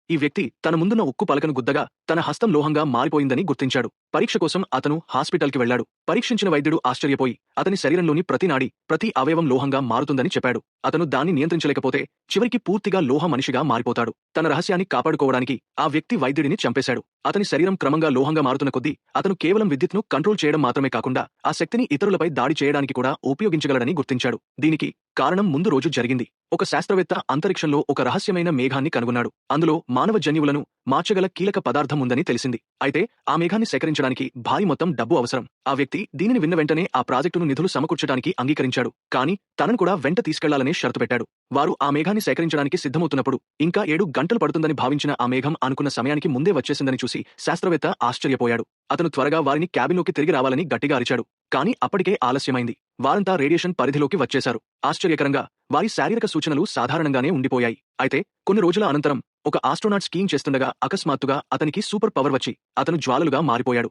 ఈ వ్యక్తి తన ముందున్న ఉక్కు పలకను గుద్దగా తన హస్తం లోహంగా మారిపోయిందని గుర్తించాడు. పరీక్ష కోసం అతను హాస్పిటల్కి వెళ్లాడు. పరీక్షించిన వైద్యుడు ఆశ్చర్యపోయి అతని శరీరంలోని ప్రతి నాడి, ప్రతి అవయవం లోహంగా మారుతుందని చెప్పాడు. అతను దాన్ని నియంత్రించలేకపోతే చివరికి పూర్తిగా లోహ మనిషిగా మారిపోతాడు. తన రహస్యాన్ని కాపాడుకోవడానికి ఆ వ్యక్తి వైద్యుడిని చంపేశాడు. అతని శరీరం క్రమంగా లోహంగా మారుతున్న కొద్దీ అతను కేవలం విద్యుత్ను కంట్రోల్ చేయడం మాత్రమే కాకుండా ఆ శక్తిని ఇతరులపై దాడి చేయడానికి కూడా ఉపయోగించగలడని గుర్తించాడు. దీనికి కారణం ముందు రోజు జరిగింది. ఒక శాస్త్రవేత్త అంతరిక్షంలో ఒక రహస్యమైన మేఘాన్ని కనుగొన్నాడు. అందులో మానవ జన్యువులను మార్చగల కీలక పదార్థం ఉందని తెలిసింది. అయితే ఆ మేఘాన్ని సేకరించడానికి భారీ మొత్తం డబ్బు అవసరం. ఆ వ్యక్తి దీనిని విన్న వెంటనే ఆ ప్రాజెక్టును నిధులు సమకూర్చడానికి అంగీకరించాడు. కానీ తనను కూడా వెంట తీసుకెళ్లాలనే షరతు పెట్టాడు. వారు ఆ మేఘాన్ని సేకరించడానికి సిద్ధమవుతున్నప్పుడు ఇంకా 7 గంటలు పడుతుందని భావించిన ఆ మేఘం అనుకున్న సమయానికి ముందే వచ్చేసిందని చూసి శాస్త్రవేత్త ఆశ్చర్యపోయాడు. అతను త్వరగా వారిని క్యాబిన్లోకి తిరిగి రావాలని గట్టిగా అరిచాడు. కానీ అప్పటికే ఆలస్యమైంది. వారంతా రేడియేషన్ పరిధిలోకి వచ్చేశారు. ఆశ్చర్యకరంగా వారి శారీరక సూచనలు సాధారణంగానే ఉండిపోయాయి. అయితే కొన్ని రోజుల అనంతరం ఒక ఆస్ట్రోనాట్ స్కీయింగ్ చేస్తుండగా అకస్మాత్తుగా అతనికి సూపర్ పవర్ వచ్చి అతను జ్వాలలుగా మారిపోయాడు.